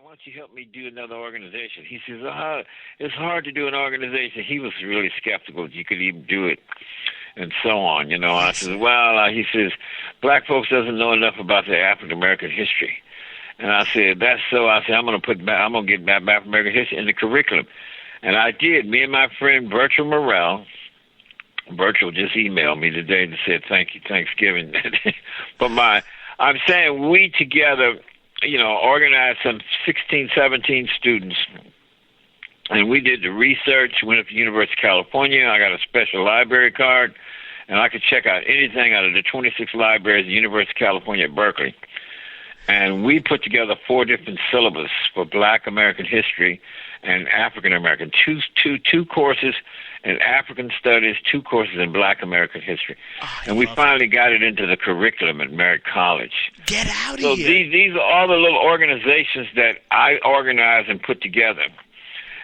why don't you help me do another organization? He says, it's hard to do an organization. He was really skeptical that you could even do it, and so on. I said, well, he says, black folks doesn't know enough about their African American history. And I said, that's so. I said, I'm going to get back African American history in the curriculum. And I did. Me and my friend Bertram Morrell. Bertram just emailed me today and said, thank you, Thanksgiving. But I'm saying we together, organized some 16, 17 students, and we did the research, went up to University of California. I got a special library card, and I could check out anything out of the 26 libraries at the University of California at Berkeley. And we put together 4 different syllabus for Black American history and African American, two courses in African studies, 2 courses in Black American history. And we finally got it into the curriculum at Merritt College. Get out of here. So these are all the little organizations that I organized and put together.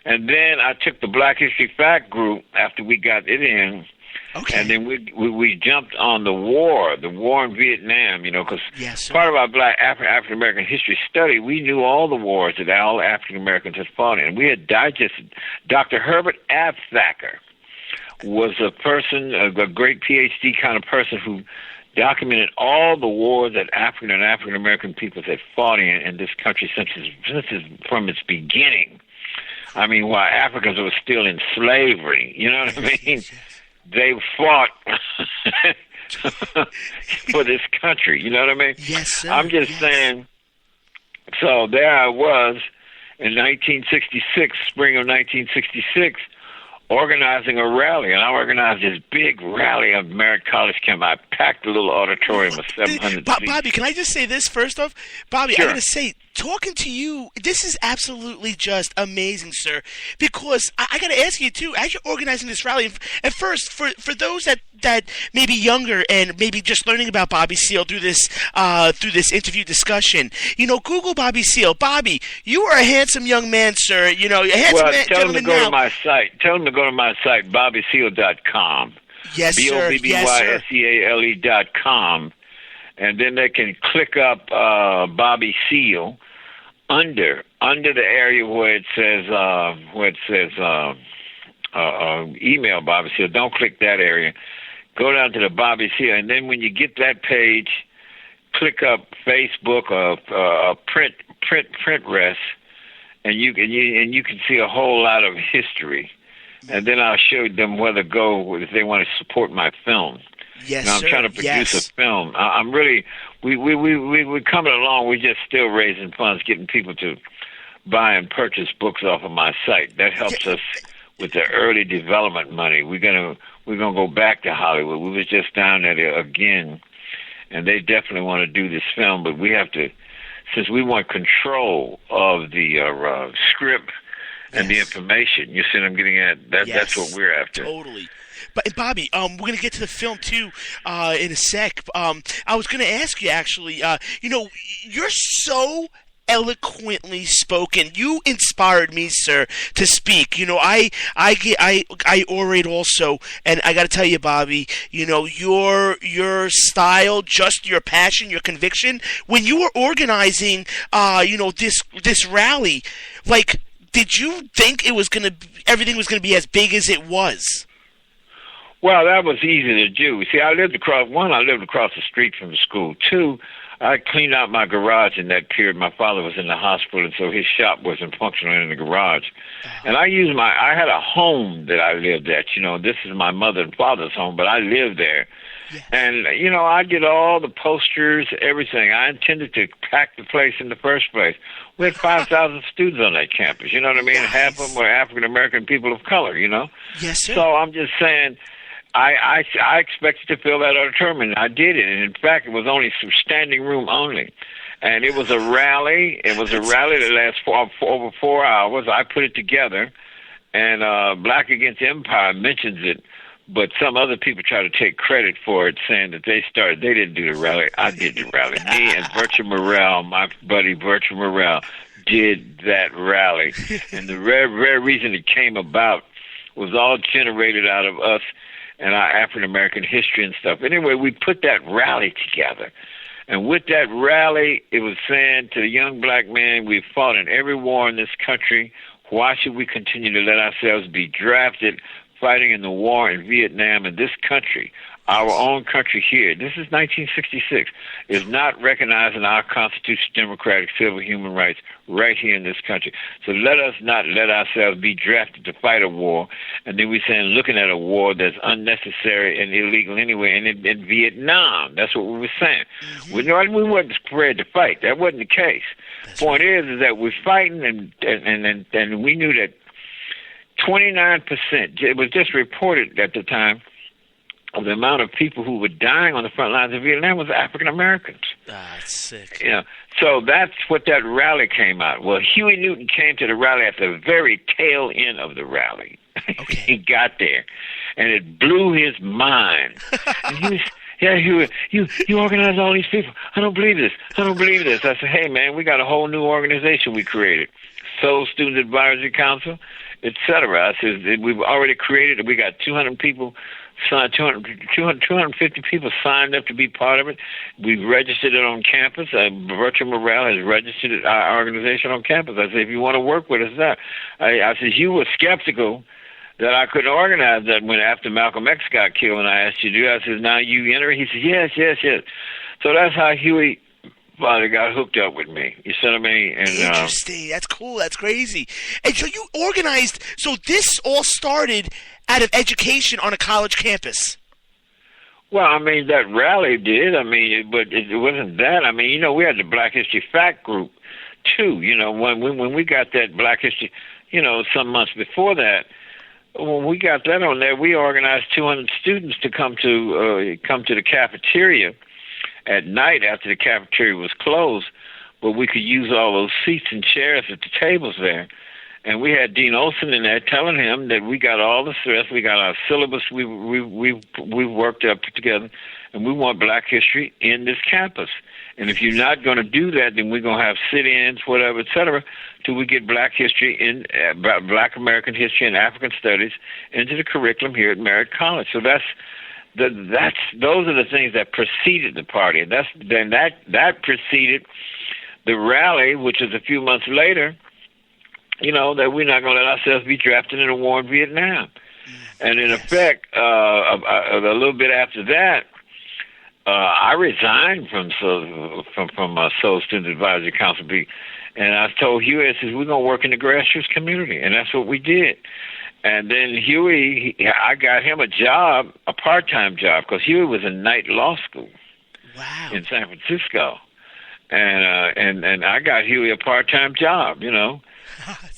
And then I took the Black History Fact group after we got it in. Okay. And then we jumped on the war in Vietnam, because part of our Black African American history study, we knew all the wars that all African Americans had fought in. We had digested. Dr. Herbert Abthacker was a person, a great PhD kind of person who documented all the wars that African and African American peoples had fought in this country since from its beginning. I mean, while Africans were still in slavery, you know what I mean? Yes. They fought for this country, you know what I mean? Yes, sir. I'm just saying, so there I was in 1966, spring of 1966, organizing a rally, and I organized this big rally at Merritt College campus. I packed a little auditorium of 700 seats. Bobby, can I just say this first off? Bobby, sure. I got to say, talking to you, this is absolutely just amazing, sir, because I got to ask you, too, as you're organizing this rally, at first, for those that may be younger and maybe just learning about Bobby Seale through this interview discussion, Google Bobby Seale. Bobby, you are a handsome young man, sir. A handsome man, tell him to go to my site. Tell him to go to my site, BobbySeale.com. Yes, sir. BobbySeale.com. And then they can click up Bobby Seale under the area where it says email Bobby Seale. Don't click that area. Go down to the Bobby Seale, and then when you get that page, click up Facebook or print rest, and you can see a whole lot of history. And then I'll show them where to go if they want to support my film. Yes, I'm trying to produce a film. I'm really we're coming along. We're just still raising funds, getting people to buy and purchase books off of my site. That helps us with the early development money. We're gonna go back to Hollywood. We was just down there again, and they definitely want to do this film, but we have to, since we want control of the script and the information. You see what I'm getting at? That's what we're after. Totally. But Bobby, we're going to get to the film too in a sec. I was going to ask you actually. You're so eloquently spoken. You inspired me, sir, to speak. I orate also, and I got to tell you, Bobby. Your style, just your passion, your conviction. When you were organizing, this rally, like, did you think everything was going to be as big as it was? Well, that was easy to do. See, I lived across the street from the school. 2, I cleaned out my garage in that period. My father was in the hospital, and so his shop wasn't functional in the garage. And I had a home that I lived at. This is my mother and father's home, but I lived there. Yes. And, I did all the posters, everything. I intended to pack the place in the first place. We had 5,000 students on that campus, you know what I mean? Nice. Half of them were African-American people of color, Yes, sir. So I'm just saying, I expected to fill that auditorium, and I did it. And in fact, it was only standing room only. And it was a rally. It was a rally that lasted over 4 hours. I put it together, and Black Against Empire mentions it, but some other people try to take credit for it, saying that they didn't do the rally. I did the rally. Me and Bertram Morrell, my buddy Bertram Morrell, did that rally. And the rare reason it came about was all generated out of us and our African-American history and stuff. Anyway, we put that rally together. And with that rally, it was saying to the young black man, we've fought in every war in this country. Why should we continue to let ourselves be drafted fighting in the war in Vietnam in this country? Our own country here, this is 1966, is not recognizing our constitutional democratic civil human rights right here in this country. So let us not let ourselves be drafted to fight a war, and then we're saying looking at a war that's unnecessary and illegal anyway. And in Vietnam, that's what we were saying. Mm-hmm. We weren't prepared to fight. That wasn't the case. Point is that we're fighting, and we knew that 29%, it was just reported at the time, of the amount of people who were dying on the front lines of Vietnam was African Americans. That's sick. You know, so that's what that rally came out. Well, Huey Newton came to the rally at the very tail end of the rally. Okay. He got there, and it blew his mind. And he was, yeah, Huey, you organized all these people. I don't believe this. I don't believe this. I said, hey, man, we got a whole new organization we created, Seale Student Advisory Council, etc. I said, we've already created it. We got 200 people. 250 people signed up to be part of it. We've registered it on campus. Virtual Morale has registered our organization on campus. I said, if you want to work with us, there. I said, you were skeptical that I could organize that when after Malcolm X got killed, and I asked you to do it. I said, now you enter? He said, yes. So that's how Huey finally got hooked up with me. You see what I mean? And, interesting. That's cool. That's crazy. And so you organized. So this all started out of education on a college campus. Well, I mean, that rally did. I mean, but it wasn't that. I mean, you know, we had the Black History Fact Group, too. You know, when we got that Black History, you know, some months before that, when we got that on there, we organized 200 students to come to the cafeteria at night after the cafeteria was closed, but we could use all those seats and chairs at the tables there. And we had Dean Olson in there telling him that we got all the stress, we got our syllabus, we worked up together, and we want Black history in this campus. And if you're not going to do that, then we're going to have sit-ins, whatever, et cetera, till we get Black history in Black American history and African studies into the curriculum here at Merritt College. So those are the things that preceded the party, and that preceded the rally, which was a few months later. You know, that we're not going to let ourselves be drafted in a war in Vietnam. And in effect, a little bit after that, I resigned from Seale Student Advisory Council, and I told Huey, I said, we're going to work in the grassroots community, and that's what we did. And then Huey, I got him a job, a part-time job, because Huey was in night law school in San Francisco. And I got Huey a part-time job, you know,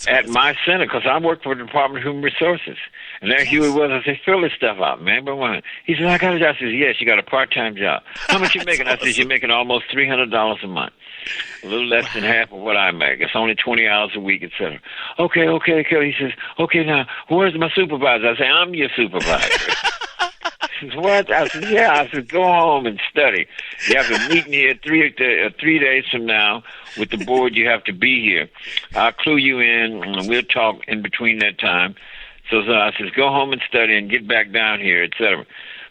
at my center, because I work for the Department of Human Resources. And there Huey was. I said, fill this stuff out, man. But when he said, I got a job. I said, yes, you got a part-time job. How much you making? I said, you're making almost $300 a month. A little less than half of what I make. It's only 20 hours a week, etc. Okay. He says, okay, now, where's my supervisor? I say, I'm your supervisor. He says, what? I said, yeah. I said, go home and study. You have to meet me here 3 days from now with the board. You have to be here. I'll clue you in, and we'll talk in between that time. So I says, go home and study and get back down here, etc.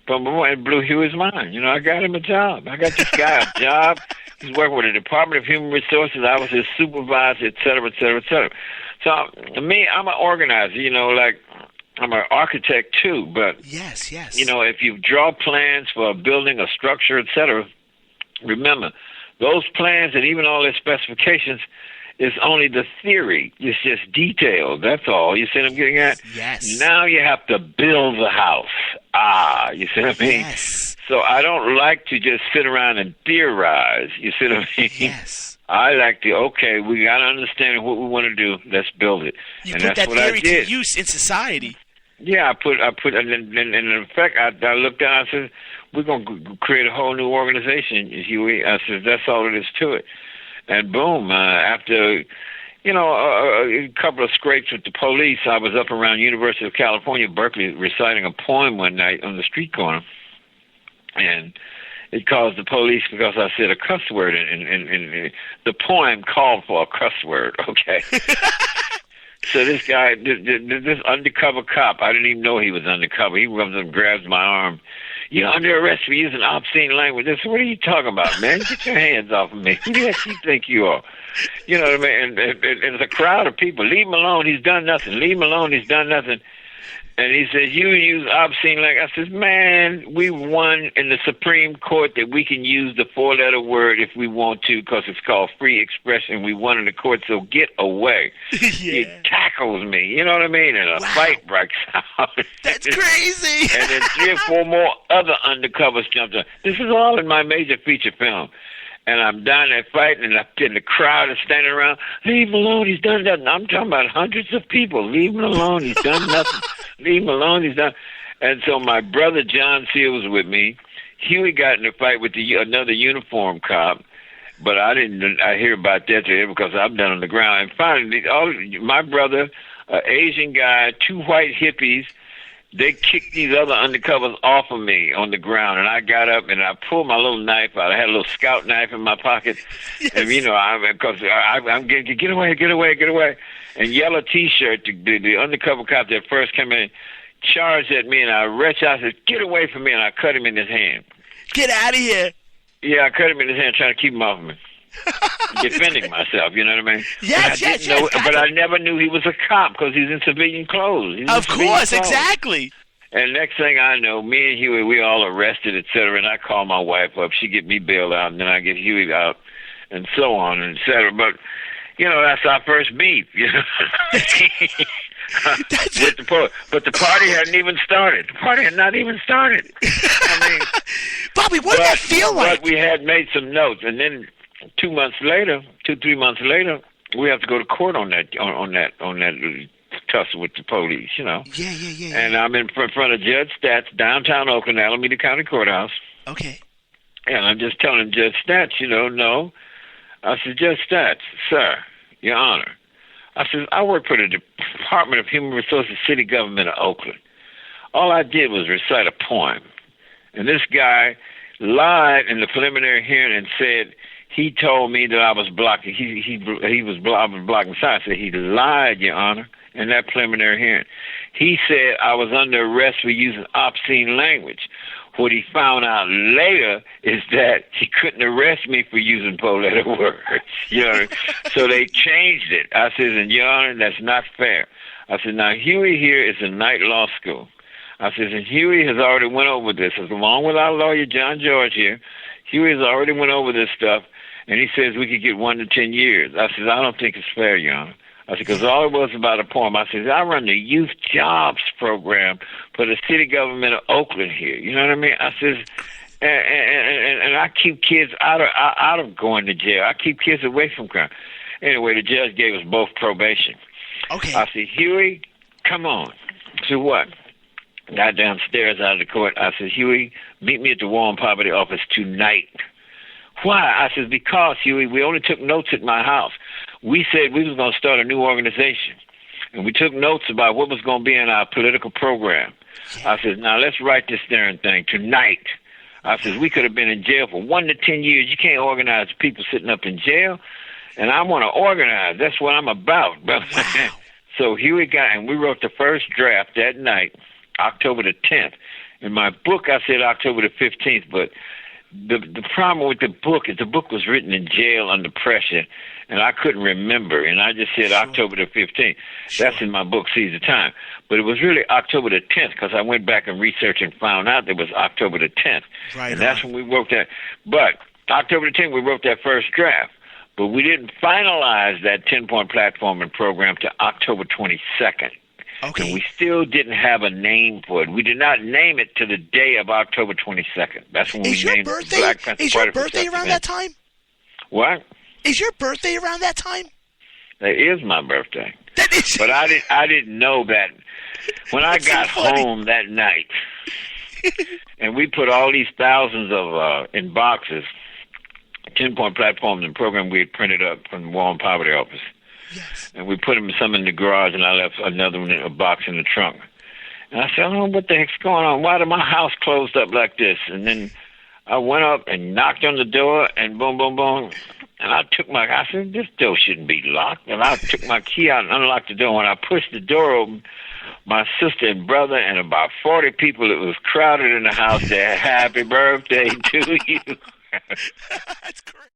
But it blew Huey's mind. You know, I got him a job. I got this guy a job. He's working with the Department of Human Resources. I was his supervisor, et cetera, et cetera, et cetera. So, me, I'm an organizer, you know, like, I'm an architect, too. But, yes. You know, if you draw plans for a building, a structure, et cetera, remember, those plans and even all their specifications is only the theory. It's just detailed. That's all. You see what I'm getting at? Yes. Now you have to build the house. You see what I mean? Yes. So I don't like to just sit around and theorize. You see what I mean? Yes. I like to, okay, we got to understand what we want to do. Let's build it. You and put that's that what I theory did. to use in society. Yeah, I put, and in effect, I looked down, I said, we're going to create a whole new organization, Huey. I said, that's all it is to it. And boom, after, you know, a couple of scrapes with the police, I was up around University of California, Berkeley, reciting a poem one night on the street corner. And it caused the police because I said a cuss word, and the poem called for a cuss word, okay? So this guy, this undercover cop, I didn't even know he was undercover. He comes and grabs my arm. you're under arrest for using obscene language. I said, what are you talking about, man? Get your hands off of me. Who the heck you think you are? You know what I mean? And there's a crowd of people. Leave him alone. He's done nothing. Leave him alone. He's done nothing. And he says, you use obscene language. I says, man, we won in the Supreme Court that we can use the four-letter word if we want to because it's called free expression. We won in the court, so get away. Yeah. He tackles me, you know what I mean? And a fight breaks out. That's crazy. And then 3 or 4 more other undercovers jumped on. This is all in my major feature film. And I'm down there fighting, and the crowd is standing around. Leave him alone. He's done nothing. I'm talking about hundreds of people. Leave him alone. He's done nothing. Leave him alone. He's done. And so my brother John Seale was with me. Huey got in a fight with another uniform cop, but I hear about that today because I'm down on the ground. And finally, my brother, an Asian guy, 2 white hippies, they kicked these other undercovers off of me on the ground, and I got up and I pulled my little knife out. I had a little scout knife in my pocket, yes. And I'm getting get away. And yellow T-shirt, the undercover cop that first came in, charged at me, and I reached out and said, "Get away from me!" And I cut him in his hand. Get out of here! Yeah, I cut him in his hand, trying to keep him off of me. Defending myself, you know what I mean? Yes. But I never knew he was a cop because he's in civilian clothes. Of course, exactly. And next thing I know, me and Huey, we all arrested, et cetera, and I call my wife up. She get me bailed out, and then I get Huey out, and so on, and et cetera. But, you know, that's our first beef, you know? But the party hadn't even started. The party had not even started. I mean, Bobby, what did that feel like? But we had made some notes, and then 3 months later, we have to go to court on that tussle with the police, you know. Yeah. And I'm in front of Judge Stats, downtown Oakland, Alameda County Courthouse. Okay. And I'm just telling Judge Stats, no. I said, Judge Stats, sir, Your Honor. I said, I work for the Department of Human Resources, City Government of Oakland. All I did was recite a poem. And this guy lied in the preliminary hearing and said he told me that I was blocking. I was blocking science. I said he lied, Your Honor, in that preliminary hearing. He said I was under arrest for using obscene language. What he found out later is that he couldn't arrest me for using four-letter words. You know, so they changed it. I said, and Your Honor, that's not fair. I said, now Huey here is in night law school. I said, and Huey has already went over this, along with our lawyer John George here. Huey has already went over this stuff, and he says we could get 1 to 10 years. I said, I don't think it's fair, Your Honor. I said, because all it was about a poem. I said, I run the youth jobs program for the city government of Oakland here. You know what I mean? I said, and I keep kids out of going to jail. I keep kids away from crime. Anyway, the judge gave us both probation. Okay. I said, Huey, come on. So what? Got downstairs out of the court. I said, Huey, meet me at the War and Poverty office tonight. Why? I said, because, Huey, we only took notes at my house. We said we was going to start a new organization, and we took notes about what was going to be in our political program. I said, now let's write this darn thing tonight. I said, we could have been in jail for 1 to 10 years. You can't organize people sitting up in jail, and I want to organize. That's what I'm about. Wow. So Huey and we wrote the first draft that night, October the 10th. In my book, I said October the 15th, but the problem with the book is the book was written in jail under pressure, and I couldn't remember, and I just said October the 15th. That's in my book, Seize the Time. But it was really October the 10th because I went back and researched and found out it was October the 10th. Right. And that's when we wrote that. But October the 10th, we wrote that first draft. But we didn't finalize that 10-point platform and program to October 22nd. Okay. And we still didn't have a name for it. We did not name it to the day of October 22nd. That's when we named it Black Panther. Is your birthday around that time? What? Is your birthday around that time? That is my birthday. That is. But I didn't know that. When I got home that night, and we put all these thousands of in boxes, 10-point platforms and program we had printed up from the War and Poverty office. Yes. And we put some in the garage, and I left another one in a box in the trunk. And I said, oh, what the heck's going on? Why did my house closed up like this? And then I went up and knocked on the door, and boom, boom, boom. And I said, this door shouldn't be locked. And I took my key out and unlocked the door. When I pushed the door open, my sister and brother, and about 40 people. It was crowded in the house there. Happy birthday to you. That's great.